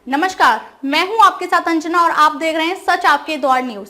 नमस्कार, मैं हूं आपके साथ अंजना और आप देख रहे हैं सच आपके द्वार न्यूज।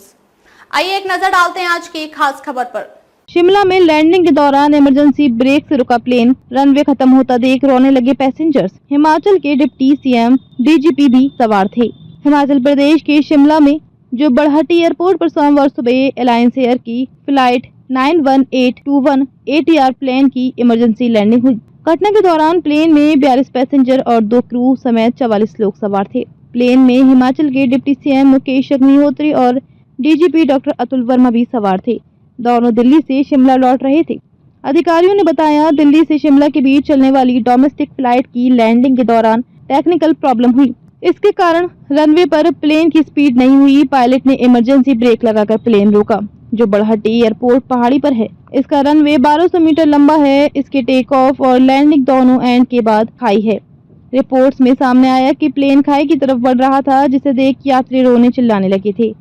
आइए एक नजर डालते हैं आज की खास खबर पर। शिमला में लैंडिंग के दौरान इमरजेंसी ब्रेक से रुका प्लेन, रनवे खत्म होता देख रोने लगे पैसेंजर्स। हिमाचल के डिप्टी सीएम डीजीपी भी सवार थे। हिमाचल प्रदेश के शिमला में जो बड़हट्टी एयरपोर्ट पर सोमवार सुबह अलायंस एयर की फ्लाइट 91821 ATR प्लेन की इमरजेंसी लैंडिंग हुई। घटना के दौरान प्लेन में 42 पैसेंजर और 2 क्रू समेत 44 लोग सवार थे। प्लेन में हिमाचल के डिप्टी सीएम मुकेश अग्निहोत्री और डीजीपी डॉक्टर अतुल वर्मा भी सवार थे। दोनों दिल्ली से शिमला लौट रहे थे। अधिकारियों ने बताया, दिल्ली से शिमला के बीच चलने वाली डोमेस्टिक फ्लाइट की लैंडिंग के दौरान टेक्निकल प्रॉब्लम हुई। इसके कारण रनवे पर प्लेन की स्पीड नहीं हुई। पायलट ने इमरजेंसी ब्रेक लगाकर प्लेन रोका, जो बड़हट्टी एयरपोर्ट पहाड़ी पर है। इसका रनवे 1200 मीटर लंबा है। इसके टेक ऑफ और लैंडिंग दोनों एंड के बाद खाई है। रिपोर्ट्स में सामने आया कि प्लेन खाई की तरफ बढ़ रहा था, जिसे देख यात्री रोने चिल्लाने लगे थे।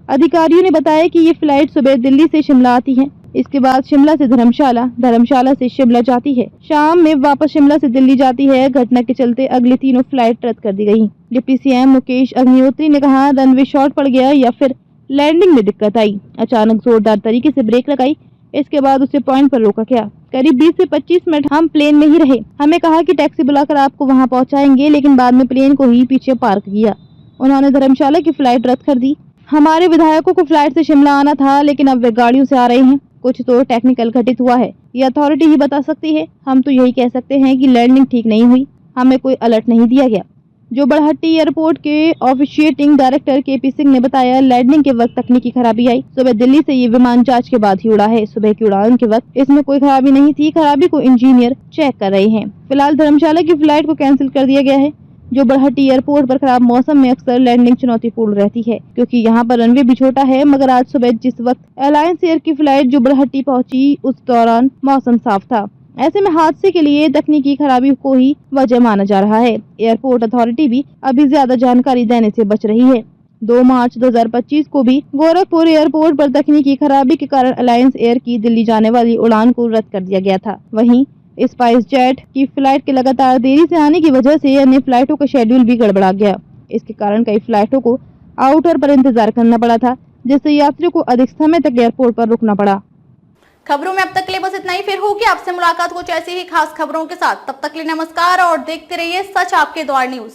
अधिकारियों ने बताया कि ये फ्लाइट सुबह दिल्ली से शिमला आती है, इसके बाद शिमला से धर्मशाला, धर्मशाला से शिमला जाती है, शाम में वापस शिमला से दिल्ली जाती है। घटना के चलते अगली तीनों फ्लाइट रद्द कर दी गयी। डिप्टी सीएम मुकेश अग्निहोत्री ने कहा, रनवे शॉर्ट पड़ गया या फिर लैंडिंग में दिक्कत आई। अचानक जोरदार तरीके से ब्रेक लगाई, इसके बाद उसे पॉइंट पर रोका गया। करीब 20 से 25 मिनट हम प्लेन में ही रहे। हमें कहा कि टैक्सी बुलाकर आपको वहां पहुंचाएंगे, लेकिन बाद में प्लेन को ही पीछे पार्क किया। उन्होंने धर्मशाला की फ्लाइट रद्द कर दी। हमारे विधायकों को फ्लाइट से शिमला आना था, लेकिन अब वे गाड़ियों से आ रहे हैं। कुछ तो टेक्निकल घटित हुआ है, ये अथॉरिटी ही बता सकती है। हम तो यही कह सकते हैं कि लैंडिंग ठीक नहीं हुई, हमें कोई अलर्ट नहीं दिया गया। जो बड़हट्टी एयरपोर्ट के ऑफिशिएटिंग डायरेक्टर केपी सिंह ने बताया, लैंडिंग के वक्त तकनीकी खराबी आई। सुबह दिल्ली से ये विमान जांच के बाद ही उड़ा है। सुबह की उड़ान के वक्त इसमें कोई खराबी नहीं थी। खराबी को इंजीनियर चेक कर रहे हैं। फिलहाल धर्मशाला की फ्लाइट को कैंसिल कर दिया गया है। जो बड़हट्टी एयरपोर्ट पर खराब मौसम में अक्सर लैंडिंग चुनौतीपूर्ण रहती है, क्योंकि यहाँ पर रनवे भी छोटा है। मगर आज सुबह जिस वक्त अलायंस एयर की फ्लाइट जो बड़हट्टी पहुंची, उस दौरान मौसम साफ था। ऐसे में हादसे के लिए तकनीकी खराबी को ही वजह माना जा रहा है। एयरपोर्ट अथॉरिटी भी अभी ज्यादा जानकारी देने से बच रही है। 2 मार्च 2025 को भी गोरखपुर एयरपोर्ट पर तकनीकी खराबी के कारण अलायंस एयर की दिल्ली जाने वाली उड़ान को रद्द कर दिया गया था। वहीं स्पाइस जेट की फ्लाइट के लगातार देरी से आने की वजह से अन्य फ्लाइटों का शेड्यूल भी गड़बड़ा गया। इसके कारण कई फ्लाइटों को आउटर पर इंतजार करना पड़ा था, जिससे यात्रियों को अधिक समय तक एयरपोर्ट पर रुकना पड़ा। खबरों में अब तक के लिए बस इतना ही। फिर होगी आपसे मुलाकात कुछ ऐसी ही खास खबरों के साथ। तब तक के लिए नमस्कार और देखते रहिए सच आपके द्वार न्यूज।